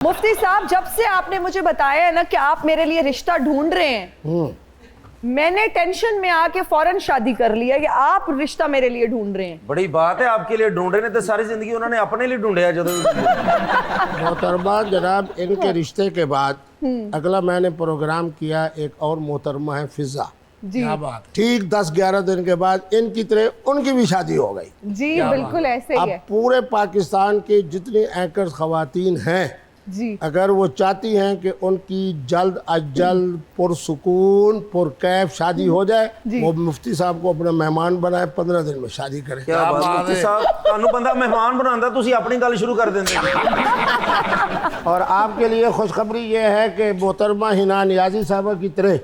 मुफ्ती साहब, जब से आपने मुझे बताया है ना कि आप मेरे लिए रिश्ता ढूंढ रहे हैं, मैंने टेंशन में आके फौरन शादी कर लिया कि आप रिश्ता मेरे लिए ढूंढ रहे हैं। बड़ी बात है, आपके लिए ढूंढ रहे हैं तो सारी जिंदगी उन्होंने अपने लिए ढूंढा जो मोहतरमा जनाब, इनके रिश्ते के बाद अगला मैंने प्रोग्राम किया, एक और मोहतरमा है फिजा जी ठीक 10-11 दिन के बाद इनकी तरह उनकी भी शादी हो गई। जी बिल्कुल ऐसे ही अब है पूरे पाकिस्तान की जितनी एंकर्स खवातीन हैं, जी। अगर वो चाहती हैं कि उनकी जल्द अज जल्द पुरसुकून पुरकैफ शादी हो जाए, वो मुफ्ती साहब को अपना मेहमान बनाए, 15 दिन में शादी करें। क्या बात है मुफ्ती साहब, ਤੁਹਾਨੂੰ ਬੰਦਾ ਮਹਿਮਾਨ ਬਣਾਉਂਦਾ, ਤੁਸੀਂ ਆਪਣੀ ਗੱਲ शुरू कर देंगे। और आपके लिए खुशखबरी ये है कि मोहतरमा हिना नियाजी साहबा की तरह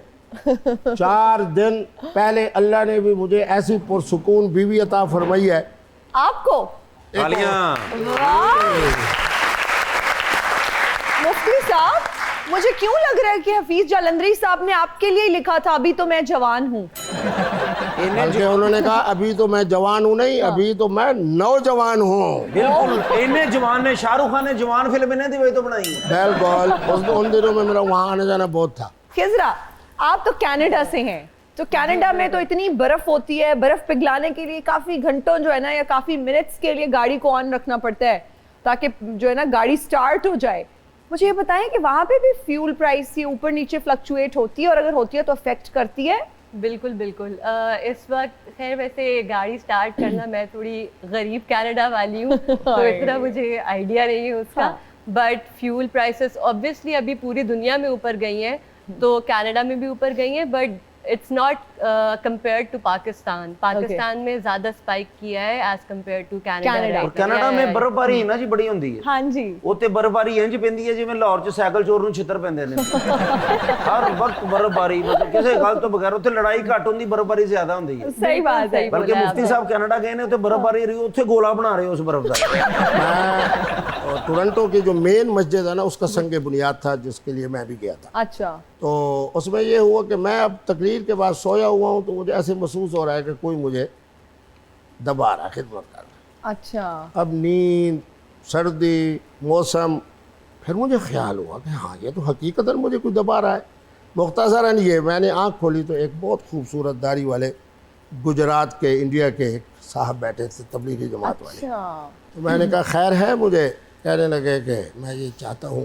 4 दिन पहले अल्लाह ने भी मुझे ऐसी पुरसुकून बीवी अता फरमाई है। आपको मुफ्ती साहब, मुझे क्यों लग रहा है कि हफीज जालंधरी साहब ने आपके लिए लिखा था अभी तो मैं जवान हूँ। बल्कि उन्होंने कहा अभी तो मैं जवान हूँ नहीं, अभी तो मैं नौजवान हूँ। बिल्कुल, इन्हें जवान ने, शाहरुख खान ने जवान फिल्म इन्हें दी वही तो बनाई। बिल्कुल, उन दिनों में मेरा वहाँ आने जाना बहुत था। खिजरा, आप तो कनाडा से हैं, तो कनाडा में तो इतनी बर्फ होती है, बर्फ पिघलाने के लिए काफी घंटों जो है ना, या काफी मिनट्स के लिए गाड़ी को ऑन रखना पड़ता है ताकि जो है ना गाड़ी स्टार्ट हो जाए। मुझे ये बताएं कि वहाँ पे भी फ्यूल प्राइस ये ऊपर नीचे फ्लक्चुएट होती है, और अगर होती है तो अफेक्ट करती है? बिल्कुल बिल्कुल। इस वक्त खैर वैसे गाड़ी स्टार्ट करना, मैं थोड़ी गरीब कनाडा वाली हूँ तो इतना मुझे आइडिया नहीं है उसका, बट फ्यूल प्राइसेस ऑब्वियसली अभी पूरी दुनिया में ऊपर गई हैं, तो कनाडा में भी ऊपर गई हैं, but it's not compared to Pakistan. Pakistan में ज्यादा स्पाइक किया है एज कंपेयर टू कनाडा। और कनाडा में बर्फबारी ना जी बड़ी होंदी है। हाँ जी, ਉੱਥੇ ਬਰਫਬਾਰੀ ਇੰਜ ਪੈਂਦੀ ਹੈ ਜਿਵੇਂ ਲਾਹੌਰ 'ਚ ਸਾਈਕਲ ਚੋਰ ਨੂੰ ਛਿੱਤਰ ਪੈਂਦੇ ਨੇ। ਹਰ ਵਕਤ ਬਰਫਬਾਰੀ, ਮਤਲਬ ਕਿਸੇ ਗੱਲ ਤੋਂ ਬਗੈਰ। ਉੱਥੇ ਲੜਾਈ ਘੱਟ ਹੁੰਦੀ, ਬਰਫਬਾਰੀ ਜ਼ਿਆਦਾ ਹੁੰਦੀ ਹੈ। सही बात है। ਬਲਕਿ ਮੁਫਤੀ ਸਾਹਿਬ ਕਨਾਡਾ ਗਏ ਨੇ, ਉੱਥੇ ਬਰਫਬਾਰੀ ਰਹੀ, ਉੱਥੇ ਗੋਲਾ ਬਣਾ ਰਹੇ ਉਸ ਬਰਫ ਦਾ। मैं टोरंटो की जो मेन मस्जिद है ना, उसका संग बुनियाद था जिसके लिए मैं भी गया था। अच्छा, तो उसमें ये हुआ कि मैं अब तकरीर के बाद सोया हुआ हूँ, तो मुझे ऐसे महसूस हो रहा है कि कोई मुझे दबा रहा, खिदमत कर रहा। अच्छा। अब नींद, सर्दी, मौसम, फिर मुझे ख्याल हुआ कि हाँ ये तो हकीकतन मुझे कोई दबा रहा है। मुख्तसरन ये मैंने आँख खोली तो एक बहुत खूबसूरत दाढ़ी वाले गुजरात के, इंडिया के एक साहब बैठे थे, तबलीगी जमात वाले। तो मैंने कहा खैर है? मुझे कहने लगे कि मैं ये चाहता हूँ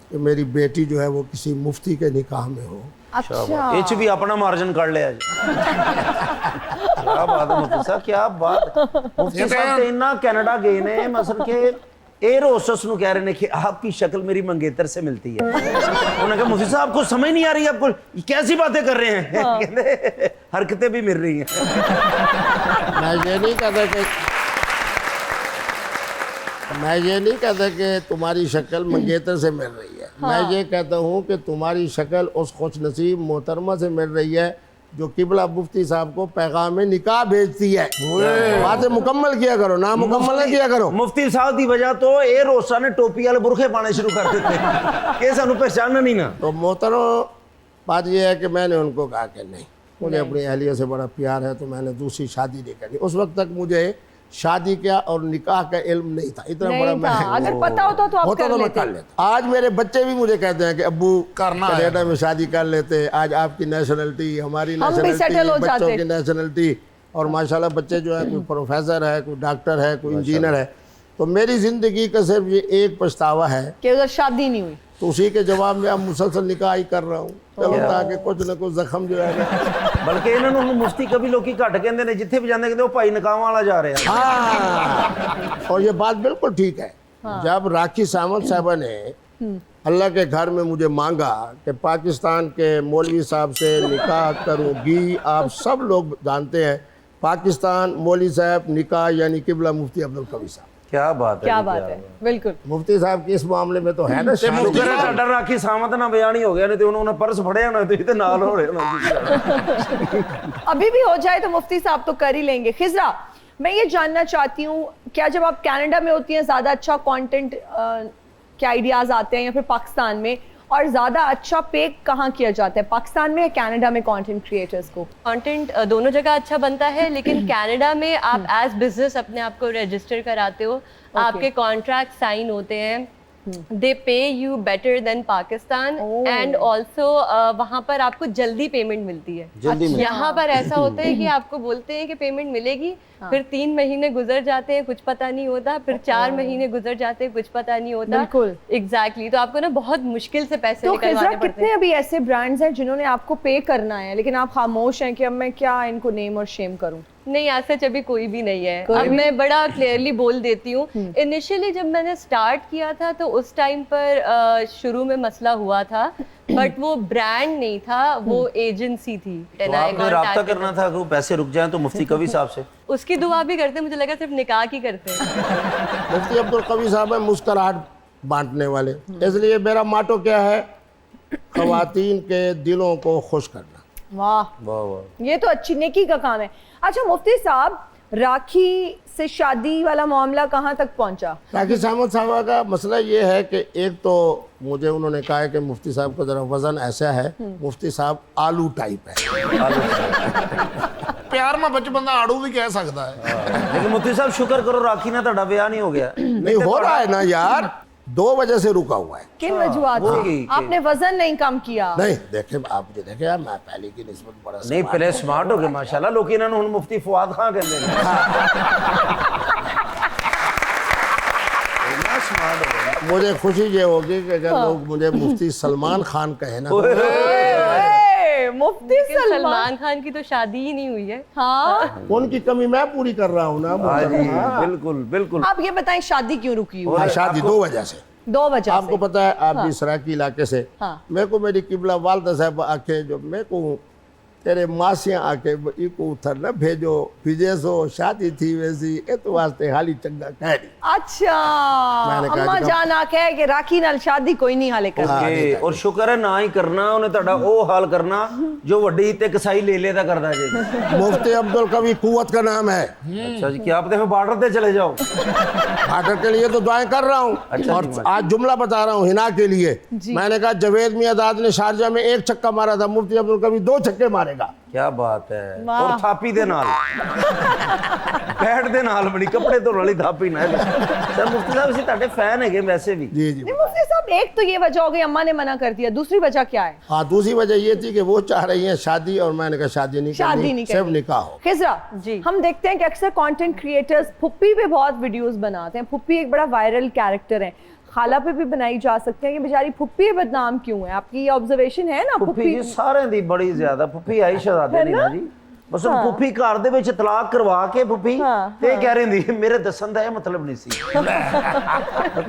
कि मेरी बेटी जो है वो किसी मुफ्ती के निकाह में हो। अच्छा, ਇਹ 'ਚ ਵੀ ਆਪਣਾ ਮਾਰਜਨ ਕੱਢ ਲਿਆ ਜੀ। क्या बात है मुफ्ती साहब, क्या बात। मुफ्ती साहब ਤੇ ਇੰਨਾ ਕੈਨੇਡਾ ਗਏ ਨੇ, ਮਸਲ ਕਿ एयर होस्टेस ਨੂੰ कह रहे हैं कि आपकी शक्ल मेरी मंगेतर से मिलती है। उन्होंने कहा मुफ्ती साहब आपको समझ नहीं आ रही, आपको कैसी बातें कर रहे हैं। कहते हरकतें भी मिल रही हैं। मैं ये नहीं कहता कि तुम्हारी शक्ल मंगेतर से मिल रही है। मैं ये कहता हूँ कि तुम्हारी शक्ल उस खुश नसीब मोहतरमा से मिल रही है जो किबला मुफ्ती साहब को पैगाम निकाह भेजती है। बातें मुकम्मल किया करो, ना मुकम्मल नहीं किया करो। मुफ्ती साहब की वजह तो एयर होस्टेस ने टोपी वाले बुरखे पाने शुरू कर देते कि सानू पहचानना नहीं ना। तो मोहतरम, बात ये है कि मैंने उनको कहा कि नहीं, मुझे अपनी अहलिया से बड़ा प्यार है, तो मैंने दूसरी शादी नहीं करनी। उस वक्त तक मुझे शादी क्या और निकाह का इल्म नहीं था, इतना नहीं बड़ा था। मैं अगर पता होता तो आप होता कर तो मैं लेते। कर लेता। आज मेरे बच्चे भी मुझे कहते हैं कि अब्बू करना है। कनाडा में शादी कर लेते, आज आपकी नेशनलिटी, हमारी हम भी settle नेशनलिटी, हो बच्चों जाते। की नेशनलिटी, और माशाल्लाह बच्चे जो है कोई प्रोफेसर है, कोई डॉक्टर है, कोई इंजीनियर है। तो मेरी ज़िंदगी का सिर्फ ये एक पछतावा है कि उधर शादी नहीं हुई। तो उसी के जवाब में अब मुसलसल निकाह ही कर रहा हूँ, ताकि कुछ न कुछ जख्म जो है। बल्कि इन्होंने मुफ्ती कभी लोग घट कहते हैं, जिथे भी जाते कहते भाई निकाह वाला जा रहे हैं। हाँ, और ये बात बिल्कुल ठीक है। जब राखी सावंत साहबा ने अल्लाह के घर में मुझे मांगा कि पाकिस्तान के मौलवी साहब से निकाह करूँगी, आप सब लोग जानते हैं पाकिस्तान मौलवी साहब निकाह यानी किबला मुफ्ती अब्दुल कवी साहब। क्या बात है, क्या बात है, बिल्कुल। मुफ्ती साहब की इस मामले में तो है ना शुक्र है साडा राखी सावंत ना बयान ही हो गया, नहीं तो उन्होंने पर्स फड़िया होना तो नाल हो रहे होना। अभी भी हो जाए तो मुफ्ती साहब तो कर ही लेंगे। खिजरा, मैं ये जानना चाहती हूँ, क्या जब आप कनाडा में होती हैं ज़्यादा अच्छा कंटेंट के आइडियाज़ आते हैं, या फिर पाकिस्तान में, और ज़्यादा अच्छा पे कहाँ किया जाता है, पाकिस्तान में या कनाडा में कंटेंट क्रिएटर्स को? कंटेंट दोनों जगह अच्छा बनता है, लेकिन कनाडा में आप एज बिजनेस अपने आप को रजिस्टर कराते हो, आपके कॉन्ट्रैक्ट साइन होते हैं, they pay you better than Pakistan and also वहाँ पर आपको जल्दी पेमेंट मिलती है. जल्दी में यहाँ पर ऐसा होता है कि आपको बोलते हैं कि पेमेंट मिलेगी, फिर 3 महीने गुजर जाते हैं, कुछ पता नहीं होता, फिर 4 महीने गुजर जाते हैं, कुछ पता नहीं होता. बिल्कुल. एग्जैक्टली. तो आपको ना बहुत मुश्किल से पैसे तो निकलवाने खिजरा पड़ते कितने हैं. अभी ऐसे ब्रांड्स हैं जिन्होंने आपको पे करना है लेकिन आप खामोश हैं कि अब मैं क्या इनको नेम और शेम करूं? नहीं, आज सच अभी कोई भी नहीं है. अब मैं बड़ा क्लियरली बोल देती हूँ. इनिशियली जब मैंने स्टार्ट किया था तो उस टाइम पर शुरू में मसला हुआ था, बट वो ब्रांड नहीं था, वो एजेंसी थी. तो आपने राब्ता करना था, अगर पैसे रुक जाएं तो मुफ्ती कवी साहब से. उसकी दुआ भी करते, मुझे लगा सिर्फ निकाह की करते हैं. मुफ्ती अब्दुल कवी साहब है मुस्कुराहट बांटने वाले, इसलिए मेरा माटो क्या है, ख़वातीन के दिलों को खुश करना. वाह, वाह वाह, ये तो अच्छी नेकी का काम है. अच्छा मुफ्ती साहब, राखी से शादी वाला मामला कहाँ तक पहुंचा? राखी साहब का मसला ये है कि एक तो मुझे उन्होंने कहा है कि मुफ्ती साहब का ज़रा वज़न ऐसा है, मुफ्ती साहब आलू टाइप है. प्यार में बच बंदा आड़ू भी कह सकता है. लेकिन मुफ्ती साहब शुक्र करो राखी ना ਤੁਹਾਡਾ ਵਿਆਹ नहीं हो गया. नहीं हो रहा है ना यार, 2 वजह से रुका हुआ है. किन वजूहात वो से? की- आपने वजन नहीं कम किया? नहीं देखे आप मुझे देखे यार, मैं पहले की निस्बत बड़ा नहीं पहले स्मार्ट हो गए माशाल्लाह. लोग ਇਹਨਾਂ ਨੂੰ ਹੁਣ ਮੁਫਤੀ ਫੁਆਦ ਖਾਨ ਕਹਿੰਦੇ ਨੇ. इतना स्मार्ट हो गए. मुझे खुशी ये होगी कि अगर लोग मुझे मुफ्ती सलमान खान कहे ना, ओए, ओए, मुफ्ती लेकिन सलमान. सलमान खान की तो शादी ही नहीं हुई है. हाँ, उनकी कमी मैं पूरी कर रहा हूँ ना. हाँ जी, बिल्कुल बिल्कुल. आप ये बताएं शादी क्यों रुकी हुई? हाँ, शादी 2 वजह से. 2 वजह आपको से. पता है, आप भी सराकी इलाके से, हाँ. मेरे को मेरी किबला वालदा साहब आके जो मेरे को तेरे मासियाँ आके इको उथर न भेजो, फिजेसो शादी थी वैसी ए तो वास्ते हाली चंगा कह दी. अच्छा, मैंने कहा अम्मा कि जान आके है कि राखी नाल शादी कोई नहीं हाले कर. ओके, और शुक्र है ना ही करना ਉਹਨੇ ਤੁਹਾਡਾ ਉਹ ਹਾਲ ਕਰਨਾ ਜੋ ਵੱਡੀ ਤੇ ਕਸਾਈ ਲੇਲੇ ਦਾ ਕਰਦਾ ਜੀ. मुफ्ती अब्दुल कवी कुव्वत का नाम है. अच्छा जी, क्या आप तो बॉर्डर पे चले जाओ. भाटर के लिए तो दुआएं कर रहा हूँ. अच्छा और जी, आज जुमला बता रहा हूँ हिना के लिए. मैंने कहा जावेद मियादाद ने शारजा में 1 छक्का मारा था, मुफ्ती अब्दुल कवी 2 छक्के मारेगा. क्या बात है. वाह. और थापी दे नाल पैड दे नाल बड़ी कपड़े धोने वाली थापी ना. सर मुफ्ती साहब ਅਸੀਂ ਤੁਹਾਡੇ ਫੈਨ ਹੈਗੇ वैसे भी. जी जी. नहीं मुफ्ती साहब, एक तो ये वजह हो गई अम्मा ने मना कर दिया, दूसरी वजह क्या है? हाँ, दूसरी वजह ये थी कि वो चाह रही है शादी और मैंने कहा शादी नहीं करनी, सिर्फ निकाह हो. खिजरा जी. हम देखते हैं कि अक्सर कंटेंट क्रिएटर्स फुप्पी पे बहुत वीडियोस बनाते हैं. फुप्पी एक बड़ा वायरल कैरेक्टर है, खाला पे भी बनाई जा सकती है कि बेचारी फुप्पी बदनाम क्यों है? आपकी ये ऑब्जर्वेशन है ना? ਫੁੱਫੀ ਜੀ ਸਾਰਿਆਂ ਦੀ ਬੜੀ ਜ਼ਿਆਦਾ. ਫੁੱਫੀ ਆਈ ਸ਼ਹਜ਼ਾਦੇ ਨਹੀਂ ਨਾ ਜੀ. ਬਸ ਉਹ ਫੁੱਫੀ ਘਰ ਦੇ ਵਿੱਚ ਤਲਾਕ ਕਰਵਾ ਕੇ ਫੁੱਫੀ ਤੇ ਕਹਿ ਰਹੀ ਹੁੰਦੀ ਮੇਰੇ ਦੱਸਣ ਦਾ ਇਹ ਮਤਲਬ ਨਹੀਂ ਸੀ.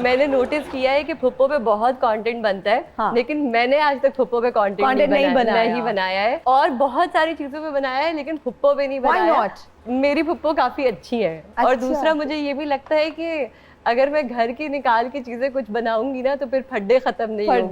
मैंने नोटिस किया है कि फुप्पो पे बहुत कंटेंट बनता है. हाँ. लेकिन मैंने आज तक फुप्पो पे कंटेंट नहीं बनाया. बनाया है. और बहुत सारी चीजों पे बनाया है लेकिन फुप्पो पे नहीं Why बनाया. not? मेरी फुप्पो काफी अच्छी है. और अच्छा. दूसरा मुझे ये भी लगता है कि अगर मैं घर की निकाल की चीजें कुछ बनाऊंगी ना तो फिर फड्डे खत्म नहीं होंगे.